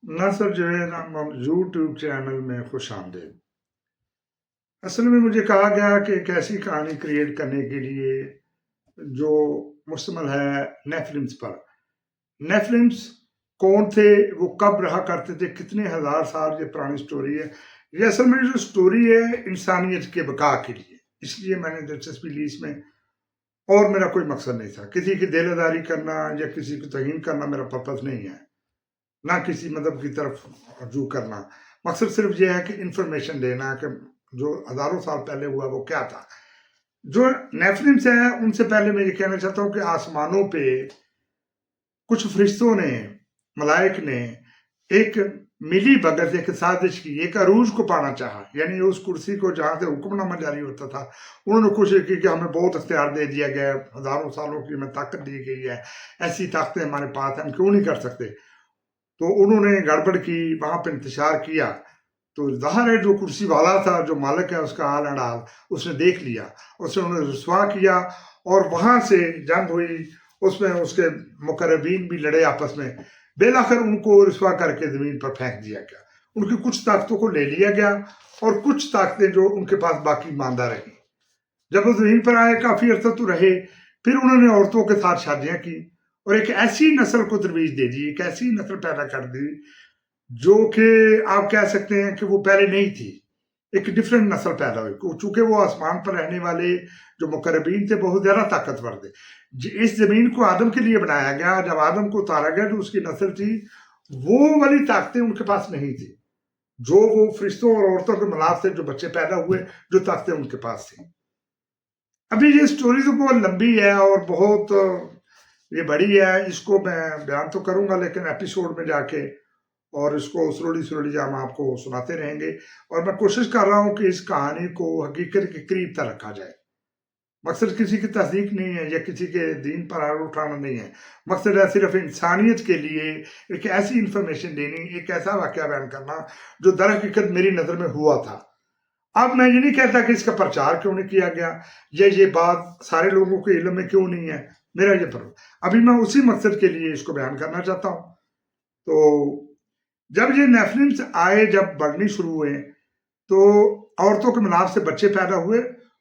नासर जो है ना यूट्यूब चैनल में खुश आमदेद। असल में मुझे कहा गया कि एक ऐसी कहानी क्रिएट करने के लिए जो मुश्तमिल है नेटफ्लिक्स पर। नेटफ्लिक्स कौन थे, वो कब रहा करते थे, कितने हजार साल ये पुरानी स्टोरी है। ये असल में जो स्टोरी है इंसानियत के बका के लिए, इसलिए मैंने दिलचस्पी ली इसमें। और मेरा कोई मकसद नहीं था किसी की दिलदारी करना या किसी की तौहीन करना, मेरा पर्पस नहीं है, ना किसी मदहब की तरफ रजू करना। मकसद सिर्फ ये है कि इंफॉर्मेशन देना कि जो हजारों साल पहले हुआ वो क्या था। जो नेफिलिम्स है उनसे पहले मैं ये कहना चाहता हूँ कि आसमानों पे कुछ फरिश्तों ने, मलाइक ने एक मिली भगत, एक साजिश की, एक अरूज को पाना चाहा, यानी उस कुर्सी को जहां से हुक्मनामा जारी होता था। उन्होंने कोशिश की कि हमें बहुत अख्तियार दे दिया गया है, हजारों सालों की हमें ताकत दी गई है, ऐसी ताकतें हमारे पास हैं, हम क्यों नहीं कर सकते। तो उन्होंने गड़बड़ की, वहां पर इंतशार किया। तो ज़ाहिर है जो कुर्सी वाला था, जो मालिक है, उसका हाल अड़ाल उसने देख लिया, उसने उन्हें रुसवा किया और वहां से जंग हुई। उसमें उसके मुकर्रबीन भी लड़े आपस में। बेलाखिर उनको रुसवा करके जमीन पर फेंक दिया गया। उनकी कुछ ताकतों को ले लिया गया और कुछ ताकतें जो उनके पास बाकी मांदा रही। जब वो जमीन पर आए काफी अरसा तो रहे, फिर उन्होंने औरतों के साथ शादियां की और एक ऐसी नस्ल को तरवीज दे दी, एक ऐसी नस्ल पैदा कर दी जो कि आप कह सकते हैं कि वो पहले नहीं थी। एक डिफरेंट नस्ल पैदा हुई चूंकि वो आसमान पर रहने वाले जो मुकर्रबीन थे बहुत ज्यादा ताकतवर थे। इस जमीन को आदम के लिए बनाया गया। जब आदम को उतारा गया जो उसकी नस्ल थी, वो वाली ताकतें उनके पास नहीं थी जो वो फरिश्तों और औरतों के मिलाप से जो बच्चे पैदा हुए, जो ताकतें उनके पास थी। अभी ये स्टोरी तो बहुत लंबी है और बहुत ये बड़ी है, इसको मैं बयान तो करूंगा लेकिन एपिसोड में जाके, और इसको स्लोली स्लोली हम आपको सुनाते रहेंगे। और मैं कोशिश कर रहा हूं कि इस कहानी को हकीकत के करीब तक रखा जाए। मकसद किसी की तस्दीक नहीं है या किसी के दीन पर आड़ उठाना नहीं है। मकसद है सिर्फ इंसानियत के लिए एक ऐसी इंफॉर्मेशन देनी, एक ऐसा वाकया बयान करना जो दर हकीकत मेरी नजर में हुआ था। अब मैं ये नहीं कहता कि इसका प्रचार क्यों नहीं किया गया या ये बात सारे लोगों के इल्म में क्यों नहीं है, मेरा ये पर अभी मैं उसी मकसद के लिए इसको बयान करना चाहता हूँ। तो जब ये नेफिलिम्स आए, जब बढ़नी शुरू हुए, तो औरतों के मिलाप से बच्चे पैदा हुए।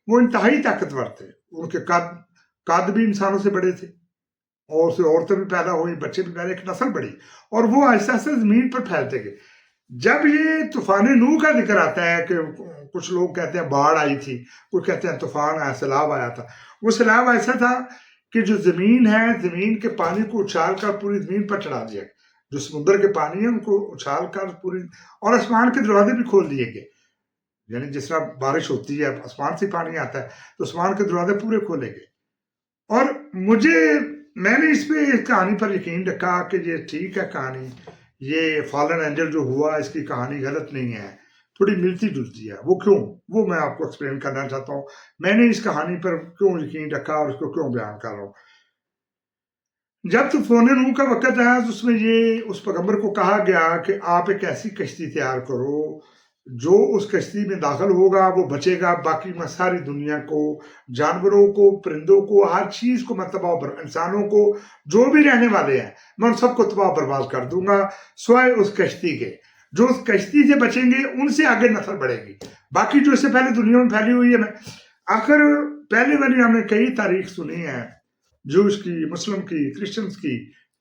वो इंतहाई ताकतवर थे, उनके कद कद भी इंसानों से बड़े थे, और उससे औरतें भी पैदा हुई, बच्चे भी पैदा, एक नस्ल बढ़ी और वो आहिस्ता आहिस्ता जमीन पर फैलते गए। जब ये तूफान नूह का जिक्र आता है कि कुछ लोग कहते हैं बाढ़ आई थी, कुछ कहते हैं तूफान आया, सैलाब आया था। वो सैलाब ऐसा था कि जो जमीन है, जमीन के पानी को उछाल कर पूरी जमीन पर चढ़ा दिया। जो समुद्र के पानी है उनको उछाल कर पूरी, और आसमान के दरवाजे भी खोल दिए गए। यानी जिस तरह बारिश होती है, आसमान से पानी आता है, तो आसमान के दरवाजे पूरे खोले गए। और मैंने इस पे इस कहानी पर यकीन रखा कि ये ठीक है कहानी, ये फॉलन एंजल जो हुआ इसकी कहानी गलत नहीं है, थोड़ी मिलती जुलती है। वो क्यों, वो मैं आपको एक्सप्लेन करना चाहता हूँ। मैंने इस कहानी पर क्यों यकीन रखा और इसको क्यों बयान कर रहा हूँ। जब तूफान नूह का वक्त आया तो उसमें ये उस पैगंबर को कहा गया कि आप एक ऐसी कश्ती तैयार करो, जो उस कश्ती में दाखिल होगा वो बचेगा, बाकी मैं सारी दुनिया को, जानवरों को, परिंदों को, हर चीज को मैं तबाह, इंसानों को, जो भी रहने वाले हैं मैं उन सबको तबाह बर्बाद कर दूंगा, स्वाय उस कश्ती के। जो उस कश्ती से बचेंगे उनसे आगे नस्ल बढ़ेगी, बाकी जो इससे पहले दुनिया में फैली हुई है। मैं आखिर पहले वाली हमने कई तारीख सुनी है, जूस की, मुस्लिम की, क्रिश्चियंस की,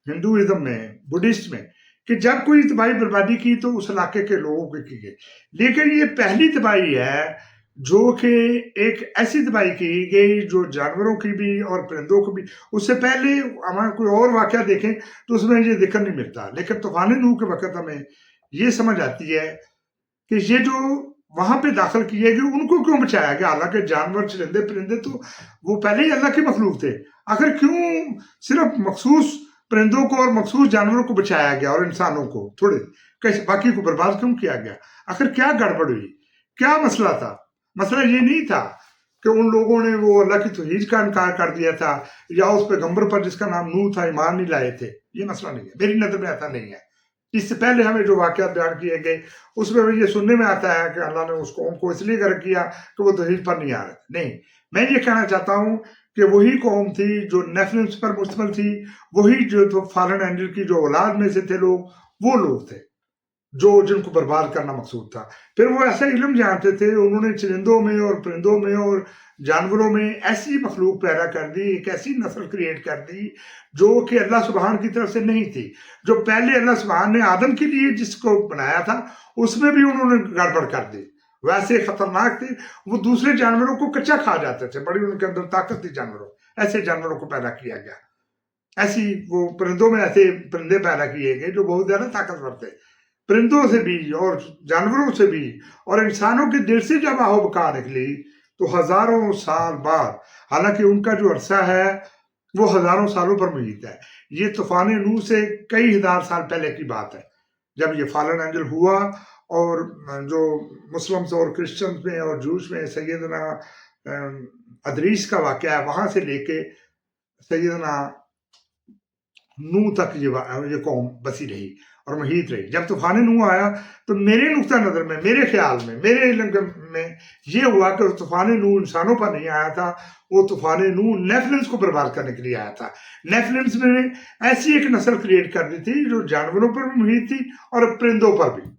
हिंदुइज्म में, बुद्धिस्ट में, कि जब कोई तबाही बर्बादी की तो उस इलाके के लोगों की गई। लेकिन ये पहली तबाही है जो कि एक ऐसी तबाही की गई जो जानवरों की भी और परिंदों को भी। उससे पहले हमारा कोई और वाकया देखें तो उसमें ये जिक्र नहीं मिलता, लेकिन तूफान नूह के वक्त हमें ये समझ आती है कि ये जो वहां पे दाखिल किए गए उनको क्यों बचाया गया। हालांकि जानवर, चरिंदे, परिंदे तो वो पहले ही अल्लाह के मखलूक थे, आखिर क्यों सिर्फ मखसूस परिंदों को और मखसूस जानवरों को बचाया गया और इंसानों को थोड़े, कैसे बाकी को बर्बाद क्यों किया गया। आखिर क्या गड़बड़ हुई, क्या मसला था। मसला ये नहीं था कि उन लोगों ने वो अल्लाह की तौहीद का इनकार कर दिया था या उस पैगंबर पर जिसका नाम नूह था ईमान नहीं लाए थे। ये मसला नहीं है, मेरी नजर में ऐसा नहीं है। इससे पहले हमें जो वाकयात बयान किए गए उसमें ये सुनने में आता है कि अल्लाह ने उस कौम को इसलिए गर्क किया कि वो तौहीद पर नहीं आ रहे थे। नहीं, मैं ये कहना चाहता हूँ कि वही कौम थी जो नेफिलिम्स पर मुश्तमिल थी, वही जो तो फालन एंजल की जो औलाद में से थे लोग, वो लोग थे। जिनको बर्बाद करना मकसूद था। फिर वो ऐसा इल्म जानते थे, उन्होंने चरिंदों में और परिंदों में और जानवरों में ऐसी मखलूक पैदा कर दी, एक ऐसी नस्ल क्रिएट कर दी जो कि अल्लाह सुबहान की तरफ से नहीं थी। जो पहले अल्लाह सुबहान ने आदम के लिए जिसको बनाया था उसमें भी उन्होंने गड़बड़ कर दी, वैसे खतरनाक थे। वो दूसरे जानवरों को कच्चा खा जाते थे, बड़ी उनके अंदर ताकत थी जानवरों, ऐसे जानवरों को पैदा किया गया। ऐसी वो परिंदों में ऐसे परिंदे पैदा किए गए जो बहुत ज्यादा ताकतवर थे, परिंदों से भी और जानवरों से भी। और इंसानों के दिल से जब आहो बका निकली तो हजारों साल बाद, हालांकि उनका जो अरसा है वो हजारों सालों पर मुहित है। ये तूफान नूह से कई हजार साल पहले की बात है, जब ये फालन एंजल हुआ। और जो मुस्लिम्स और क्रिश्चियंस में और जूस में सैयदना अदरीस का वाक़या है, वहां से लेके सैयदना नूह तक ये कौम बसी रही और मुहित रही। जब तूफान नूह आया तो मेरे नुक्ता नज़र में, मेरे ख्याल में, मेरे इल्म में ये हुआ कि तूफान नूह इंसानों पर नहीं आया था, वो तूफान नूह नेफिलिम्स को बर्बाद करने के लिए आया था। नेफिलिम्स ने ऐसी एक नस्ल क्रिएट कर दी थी जो जानवरों पर भी मुहित थी और परिंदों पर भी।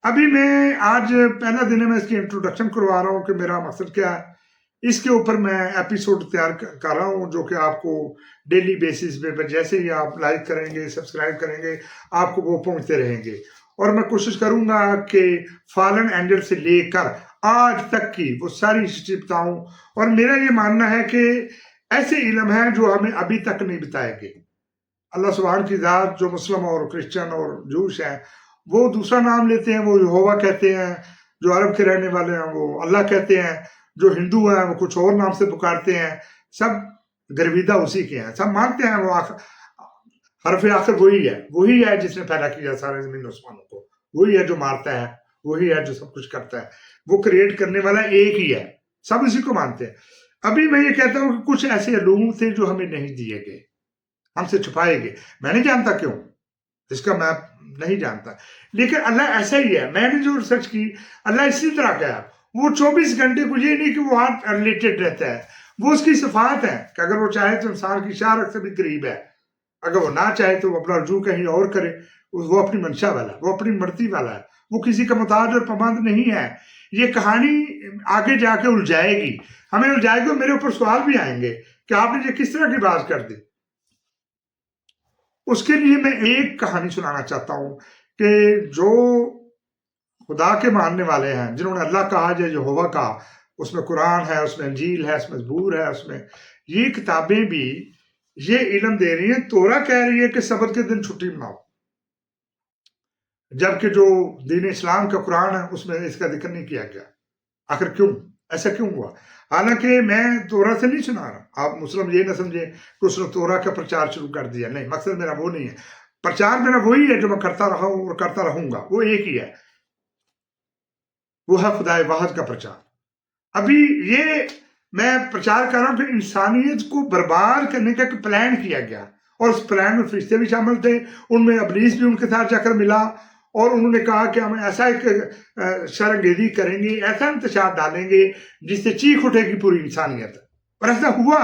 अभी मैं आज पहला दिन है, मैं इसकी इंट्रोडक्शन करवा रहा हूँ कि मेरा मकसद क्या है। इसके ऊपर मैं एपिसोड तैयार कर रहा हूँ जो कि आपको डेली बेसिस पे जैसे ही आप लाइक करेंगे, सब्सक्राइब करेंगे, आपको वो पहुंचते रहेंगे। और मैं कोशिश करूंगा कि फॉलन एंजल से लेकर आज तक की वो सारी हिस्ट्री बताऊं। और मेरा ये मानना है कि ऐसे इल्म है जो हमें अभी तक नहीं बताए गए। अल्लाह सुब्हान की ज़ात, जो मुस्लिम और क्रिश्चियन और जूस हैं वो दूसरा नाम लेते हैं, वो यहोवा कहते हैं। जो अरब के रहने वाले हैं वो अल्लाह कहते हैं। जो हिंदू हैं वो कुछ और नाम से पुकारते हैं। सब गर्विदा उसी के हैं, सब मानते हैं वो हरफ आखिर वही है जिसने पैदा किया सारे जमीन आसमानों को, वही है जो मारता है, वही है जो सब कुछ करता है। वो क्रिएट करने वाला एक ही है, सब इसी को मानते हैं। अभी मैं ये कहता हूँ कि कुछ ऐसे अलूम थे जो हमें नहीं दिए गए, हमसे छुपाए गए। मैं नहीं जानता क्यों, इसका मैं नहीं जानता, लेकिन अल्लाह ऐसा ही है। मैंने जो रिसर्च की, अल्लाह इसी तरह का है। वो 24 घंटे को ये नहीं कि वो हाथ रिलेटेड रहता है, वो उसकी सिफात है कि अगर वो चाहे तो इंसान की शारक से भी करीब है, अगर वो ना चाहे तो वो अपना रुजू कहीं और करे। वो अपनी मंशा वाला है, वो अपनी मर्जी वाला है, वो किसी का मुताज और पाबंद नहीं है। ये कहानी आगे जाके उलझाएगी, हमें उलझाएगी। मेरे ऊपर सवाल भी आएंगे कि आपने ये किस तरह की बात कर दी। उसके लिए मैं एक कहानी सुनाना चाहता हूं कि जो खुदा के मानने वाले हैं, जिन्होंने अल्लाह कहा या यहोवा कहा, उसमें कुरान है, उसमें इंजील है, उसमें ज़बूर है, उसमें ये किताबें भी ये इल्म दे रही हैं। तोरा कह रही है कि सब्त के दिन छुट्टी मनाओ, जबकि जो दीन इस्लाम का कुरान है उसमें इसका जिक्र नहीं किया गया। आखिर क्यों, ऐसा क्यों हुआ? हालांकि मैं तोरा से नहीं सुना रहा, आप मुस्लिम ये ना समझे कि उसने तोरा का प्रचार शुरू कर दिया, नहीं, मकसद मेरा वो नहीं है। प्रचार मेरा वही है जो मैं करता रहा हूं और करता रहूंगा, वो एक ही है, वो है खुदाए वाहिद का प्रचार। अभी ये मैं प्रचार कर रहा हूं कि इंसानियत को बर्बाद करने का एक प्लान किया गया, और उस प्लान में फरिश्ते भी शामिल थे, उनमें इब्लीस भी उनके साथ जाकर मिला, और उन्होंने कहा कि हम ऐसा एक शरंगेजी करेंगे, ऐसा इंतशार डालेंगे जिससे चीख उठेगी पूरी इंसानियत। और ऐसा हुआ,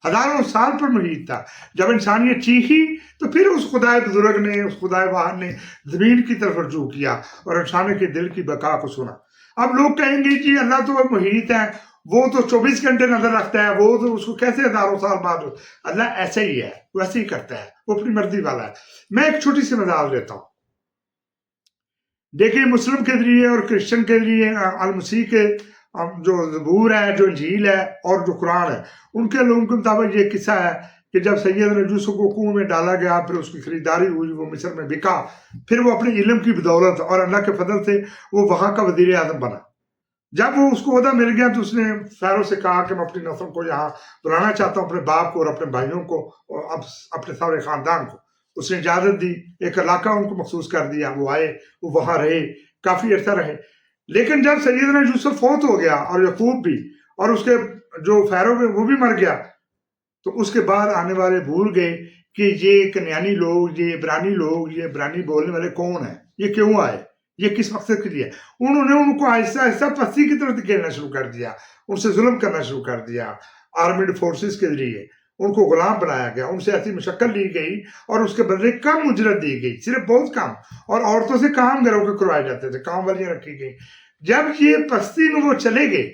हजारों साल पर मुहित था। जब इंसानियत चीखी तो फिर उस खुदाए बुजुर्ग ने, उस खुदाए वाहन ने जमीन की तरफ रजू किया और इंसानों के दिल की बका को सुना। अब लोग कहेंगे जी अल्लाह तो मुहित है, वो तो 24 घंटे नजर रखता है, वो तो उसको कैसे हजारों साल बाद। अल्लाह ऐसे ही है, वैसे ही करता है, वो अपनी मर्जी वाला है। मैं एक छोटी सी मिसाल देता हूँ। देखिए, मुस्लिम के जरिए और क्रिश्चियन के जरिए अल मसीह के जो ज़बूर है, जो इंजील है और जो कुरान है, उनके लोगों के मुताबिक ये किस्सा है कि जब सैयदना यूसुफ को कुएं में डाला गया, फिर उसकी खरीदारी हुई, वो मिस्र में बिका, फिर वो अपने इल्म की बदौलत और अल्लाह के फजल से वो वहां का वजीर आजम बना। जब वो उसको ओहदा मिल गया तो उसने फैरो से कहा कि मैं अपनी नस्ल को यहाँ बुलाना चाहता हूँ, अपने बाप को और अपने भाइयों को और अब अपने सारे खानदान को। उसने इजाजत दी, एक इलाका उनको मखसूस कर दिया, वो आए, वो वहां रहे, काफी अर्सा रहे। लेकिन जब सैयदना यूसुफ फौत हो गया और यकूब भी, और उसके जो फैरो में वो भी मर गया, तो उसके बाद आने वाले भूल गए कि ये कन्यानी लोग, ये इब्रानी लोग, ये इब्रानी बोलने वाले कौन है, ये क्यों आए, ये किस मकसद के लिए। उन्होंने उनको आहिस्ता आहिस्ता पस्ती की तरफ धकेलना शुरू कर दिया, उनसे जुल्म करना शुरू कर दिया आर्मिड फोर्सेस के जरिए। उनको गुलाम बनाया गया, उनसे ऐसी मशक्कत ली गई और उसके बदले कम उजरत दी गई, सिर्फ बहुत कम, और औरतों से काम घरों के करवाए जाते थे, काम वालियां रखी गई। जब ये पस्ती में वो चले गए,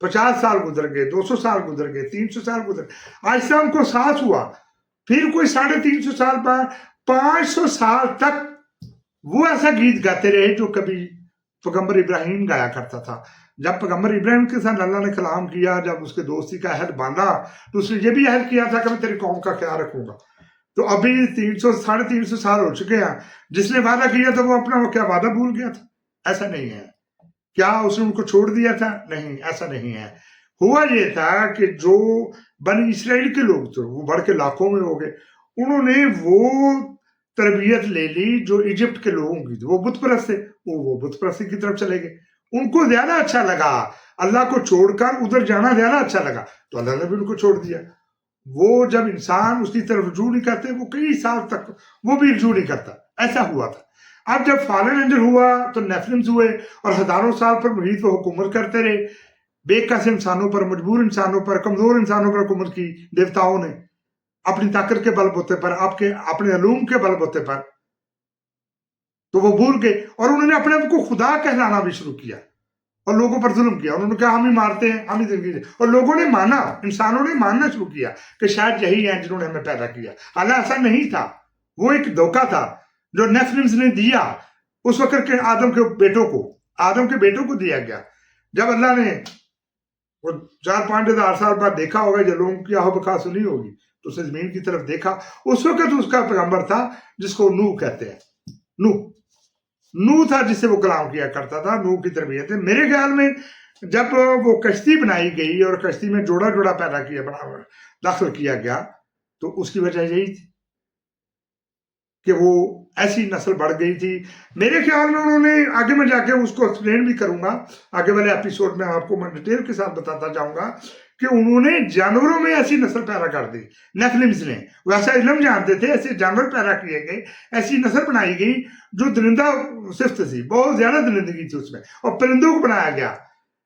50 साल गुजर गए, 200 साल गुजर गए, 300 साल गुजर, आहिस्ता उनको साहस हुआ, फिर कोई 350 साल बाद 500 साल तक वो ऐसा गीत गाते रहे जो कभी पैगंबर इब्राहिम गाया करता था। जब पैगंबर इब्राहिम के साथ अल्लाह ने कलाम किया, जब उसके दोस्ती का अहद बांधा, तो उसने ये भी अहद किया था कि मैं तेरी कौम का ख्याल रखूंगा। तो अभी 300 साढ़े 300 साल हो चुके हैं, जिसने वादा किया था वो अपना वो क्या वादा भूल गया था? ऐसा नहीं है। क्या उसने उनको छोड़ दिया था? नहीं, ऐसा नहीं है। हुआ ये था कि जो बनी इसराइल के लोग थे वो बढ़ के लाखों में हो गए, उन्होंने वो तरबियत ले ली जो इजिप्ट के लोगों की थी, वो बुत परस्त थे, वो बुत परस्ती की तरफ चले गए। उनको ज्यादा अच्छा लगा, अल्लाह को छोड़कर उधर जाना ज्यादा अच्छा लगा, तो अल्लाह ने भी उनको छोड़ दिया। वो जब इंसान उसकी तरफ रुजू नहीं करते, वो कई साल तक वो भी रुजू नहीं करता, ऐसा हुआ था। अब जब फालन एंजल हुआ तो नेफिलिम्स हुए और हजारों साल पर मुहीत वो हुकूमत करते रहे, बेकस इंसानों पर, मजबूर इंसानों पर, कमजोर इंसानों पर हुकूमत की देवताओं ने, अपनी ताकत के बलबूते पर, आपके अपने अलूम के बलबूते पर। तो वो भूल गए और उन्होंने अपने आप को खुदा कहलाना भी शुरू किया और लोगों पर जुल्म किया। उन्होंने कहा हम ही मारते हैं, हम ही जिंदगी दे, और लोगों ने माना, इंसानों ने मानना शुरू किया कि शायद यही है जिन्होंने हमें पैदा किया। हालांकि ऐसा नहीं था, वो एक धोखा था जो नेफिलिम्स ने दिया उस वक्त के आदम के बेटों को दिया गया। जब अल्लाह ने वो 4-5 हज़ार साल बाद देखा होगा, जब लोगों की आहो बका सुनी होगी, तो उसने जमीन की तरफ देखा, उस वक्त उसका पैगंबर था जिसको नूह कहते हैं। नूह था जिससे वो कलाम किया करता था, नूह की तरबियत है। मेरे ख्याल में जब वो कश्ती बनाई गई और कश्ती में जोड़ा जोड़ा पैदा किया, दाखिल किया गया, तो उसकी वजह यही थी कि वो ऐसी नस्ल बढ़ गई थी। मेरे ख्याल में उन्होंने, आगे मैं जाके उसको एक्सप्लेन भी करूंगा, आगे वाले एपिसोड में आपको मैं डिटेल के साथ बताता जाऊंगा कि उन्होंने जानवरों में ऐसी नस्ल पैदा कर दी। नेफिलिम्स ने वैसा इल्म जानते थे, ऐसे जानवर पैदा किए गए, ऐसी नस्ल बनाई गई जो दरिंदा सिफ्त थी, बहुत ज्यादा दरिंदगी थी उसमें, और परिंदों को बनाया गया।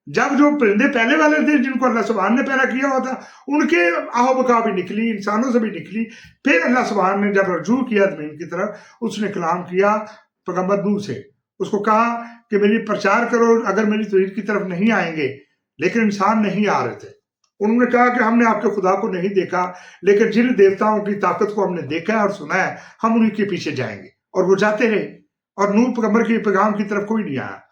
जब जो परिंदे पहले वाले थे जिनको अल्लाह सुब्हान ने पैदा किया हुआ था, उनके आहो बका भी निकली, इंसानों से भी निकली। फिर अल्लाह सुब्हान ने जब रजू किया जमीन की तरफ, उसने कलाम किया पैगंबर नूह से, उसको कहा कि मेरी प्रचार करो, अगर मेरी तौहीद की तरफ नहीं आएंगे। लेकिन इंसान नहीं आ रहे थे। उन्होंने कहा कि हमने आपके खुदा को नहीं देखा, लेकिन जिन देवताओं की ताकत को हमने देखा है और सुना है, हम उन्हीं के पीछे जाएंगे। और वो जाते रहे, और नूह पैगंबर के पैगाम की तरफ कोई नहीं आया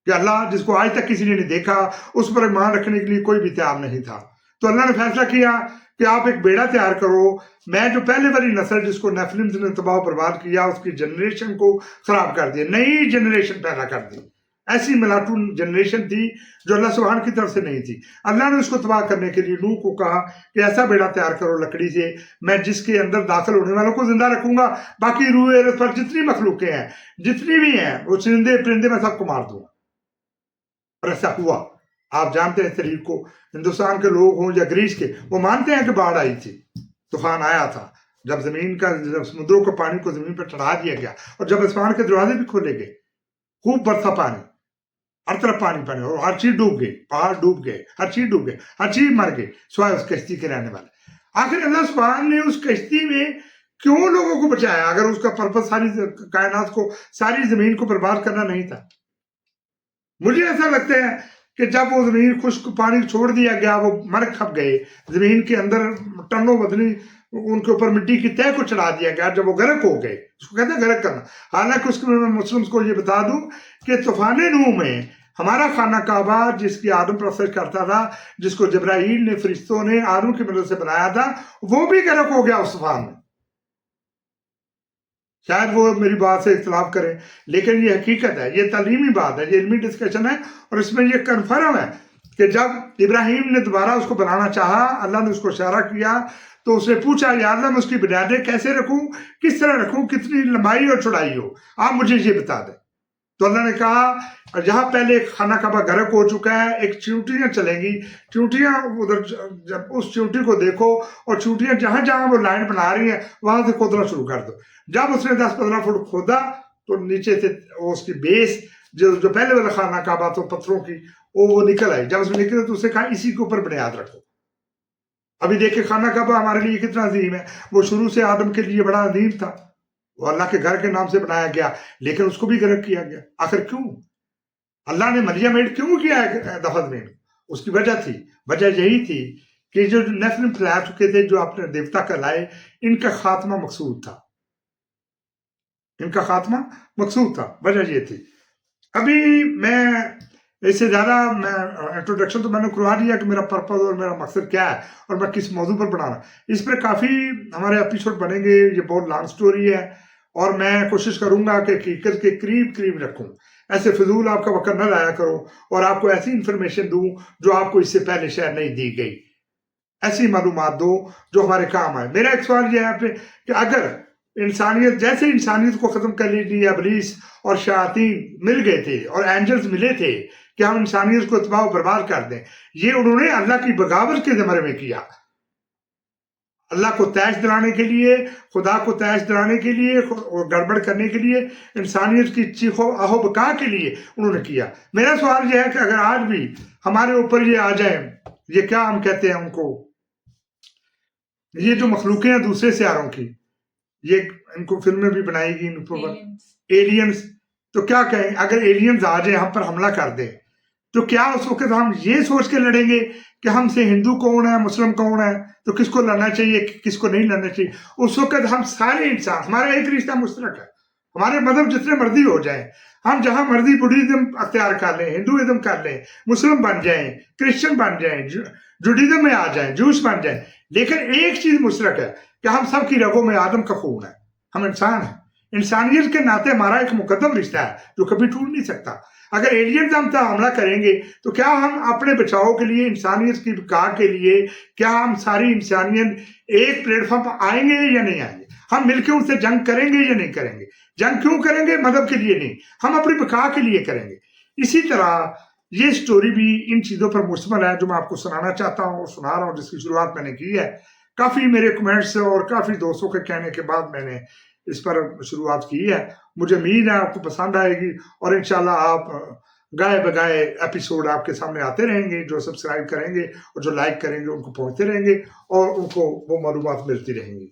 कि अल्लाह जिसको आज तक किसी ने नहीं देखा, उस पर ईमान रखने के लिए कोई भी तैयार नहीं था। तो अल्लाह ने फैसला किया कि आप एक बेड़ा तैयार करो, मैं जो पहले वाली नस्ल जिसको नेफिलिम्स ने तबाह बर्बाद किया, उसकी जनरेशन को खराब कर दिया, नई जनरेशन पैदा कर दी। ऐसी मिलाटून जनरेशन थी जो अल्लाह सुब्हान की तरफ से नहीं थी। अल्लाह ने उसको तबाह करने के लिए नूह को कहा कि ऐसा बेड़ा तैयार करो लकड़ी से, मैं जिसके अंदर दाखिल होने वालों को जिंदा रखूंगा, बाकी रूह अरज़ पर जितनी मखलूकें हैं, जितनी भी हैं, वो चरिंदे परिंदे मैं सबको मार दूंगा। और ऐसा हुआ। आप जानते हैं तरीक को, हिंदुस्तान के लोग हों या ग्रीस के, वो मानते हैं कि बाढ़ आई थी, तूफान आया था, जब समुद्रों के पानी को जमीन पर चढ़ा दिया गया और जब आसमान के दरवाजे भी खोले गए, खूब बरसा पानी, हर तरफ पानी पानी, और हर चीज डूब गई, पहाड़ डूब गए, हर चीज डूब गए, हर चीज मर गई, सिवाय उस कश्ती के रहने वाले। आखिर अल्लाह सुब्हान ने उस कश्ती में क्यों लोगों को बचाया, अगर उसका पर्पस सारी कायनात को, सारी जमीन को बर्बाद करना नहीं था? मुझे ऐसा लगता है कि जब वो जमीन खुश्क पानी छोड़ दिया गया, वो मर खप गए, जमीन के अंदर टनों बदली, उनके ऊपर मिट्टी की तह को चढ़ा दिया गया, जब वो गर्क हो गए, उसको कहते हैं गर्क करना। हालांकि उसको मैं मुस्लिम्स को ये बता दूं कि तूफान नूह में हमारा खाना काबा, जिसकी आदम प्रोसेस करता था, जिसको जब्राईल ने, फरिश्तों ने आदम की मदद से बनाया था, वो भी गर्क हो गया उस तूफान में। शायद वो मेरी बात से इख्तलाफ करें, लेकिन ये हकीकत है, ये तालीमी बात है, ये इल्मी डिस्कशन है, और इसमें ये कन्फर्म है कि जब इब्राहिम ने दोबारा उसको बनाना चाहा, अल्लाह ने उसको इशारा किया, तो उसने पूछा, या अल्लाह मैं उसकी बुनियादें कैसे रखूं, किस तरह रखूं, कितनी लंबाई और चौड़ाई हो, आप मुझे ये बता दें। तो अल्लाह ने कहा, जहां पहले खाना काबा गर्क हो चुका है, एक चींटियां चलेंगी, चींटियां उधर, जब उस चींटी को देखो, और चींटियां जहां जहां वो लाइन बना रही हैं वहां से खोदना शुरू कर दो। जब उसने 10-15 फुट खोदा, तो नीचे से उसकी बेस, जो पहले वाला खाना काबा तो पत्थरों की, वो निकल आई। जब उसमें निकले तो उसे कहा, इसी के ऊपर बुनियाद रखो। ابھی دیکھیں خانہ کعبہ ہمارے لیے کتنا عظیم ہے، وہ شروع سے آدم کے لیے بڑا عظیم تھا، وہ اللہ کے گھر کے نام سے بنایا گیا، لیکن اس کو بھی غرق کیا گیا۔ آخر کیوں؟ اللہ نے مریم ایڈ کیوں کیا ہے دفن میں؟ اس کی وجہ تھی، وجہ یہی تھی کہ جو نسل پھیلا چکے تھے، جو اپنے دیوتا کہلائے، ان کا خاتمہ مقصود تھا، ان کا خاتمہ مقصود تھا، وجہ یہ تھی۔ ابھی میں اس سے زیادہ انٹروڈکشن تو میں نے کروا دیا کہ میرا پرپز اور میرا مقصد کیا ہے اور میں کس موضوع پر بنا رہا ہوں۔ اس پر کافی ہمارے ایپیسوڈ بنیں گے، یہ بہت لانگ سٹوری ہے اور میں کوشش کروں گا کہ حقیقت کے قریب قریب رکھوں، ایسے فضول آپ کا وقت نہ لایا کروں اور آپ کو ایسی انفارمیشن دوں جو آپ کو اس سے پہلے شاید نہیں دی گئی، ایسی معلومات دو جو ہمارے کام آئے۔ میرا ایک سوال یہ ہے آپ سے کہ اگر انسانیت جیسے انسانیت کو ختم کر لیجیے، ابلیس اور شیاطین مل گئے تھے اور اینجلز ملے تھے کہ ہم انسانیت کو تباہ و برباد کر دیں، یہ انہوں نے اللہ کی بغاوت کے زمرے میں کیا، اللہ کو تیش دلانے کے لیے، خدا کو تیش دلانے کے لیے، گڑبڑ کرنے کے لیے، انسانیت کی چیخ و آہ و بکا کے لیے انہوں نے کیا۔ میرا سوال یہ ہے کہ اگر آج بھی ہمارے اوپر یہ آ جائیں، یہ کیا ہم کہتے ہیں ان کو، یہ جو مخلوقیں ہیں دوسرے سیاروں کی، یہ ان کو فلمیں بھی بنائی گئی ان پر، ایلینز، تو کیا کہیں اگر ایلینز آ جائیں ہم پر حملہ کر دیں تو کیا اس وقت ہم یہ سوچ کے لڑیں گے کہ ہم سے ہندو کون ہے، مسلم کون ہے، تو کس کو لڑنا چاہیے کس کو نہیں لڑنا چاہیے؟ اس وقت ہم سارے انسان، ہمارا ایک رشتہ مشترک ہے، ہمارے مذہب جتنے مرضی ہو جائیں، ہم جہاں مرضی بدھزم اختیار کر لیں، ہندوازم کر لیں، مسلم بن جائیں، کرسچن بن جائیں، جوڈیزم میں آ جائیں، جوش بن جائیں، لیکن ایک چیز مشترک ہے کہ ہم سب کی رگوں میں آدم کا خون ہے، ہم انسان ہیں۔ انسانیت کے ناطے ہمارا ایک مقدم رشتہ ہے جو کبھی ٹوٹ نہیں سکتا۔ اگر ایلینز ہم پر حملہ کریں گے تو کیا ہم اپنے بچاؤ کے لیے، انسانیت کی بقا کے لیے، کیا ہم ساری انسانیت ایک پلیٹ فارم پر آئیں گے یا نہیں آئیں گے؟ ہم مل کے ان سے جنگ کریں گے یا نہیں کریں گے؟ جنگ کیوں کریں گے؟ مذہب کے لیے نہیں، ہم اپنی بقا کے لیے کریں گے۔ اسی طرح یہ سٹوری بھی ان چیزوں پر مشتمل ہے جو میں آپ کو سنانا چاہتا ہوں اور سنا رہا ہوں، جس کی شروعات میں نے کی ہے۔ کافی میرے کمنٹس اور کافی دوستوں کے کہنے کے بعد میں نے اس پر شروعات کی ہے۔ مجھے امید ہے آپ کو پسند آئے گی اور انشاءاللہ آپ گائے بگائے ایپیسوڈ آپ کے سامنے آتے رہیں گے، جو سبسکرائب کریں گے اور جو لائک کریں گے ان کو پہنچتے رہیں گے اور ان کو وہ معلومات ملتی رہیں گی۔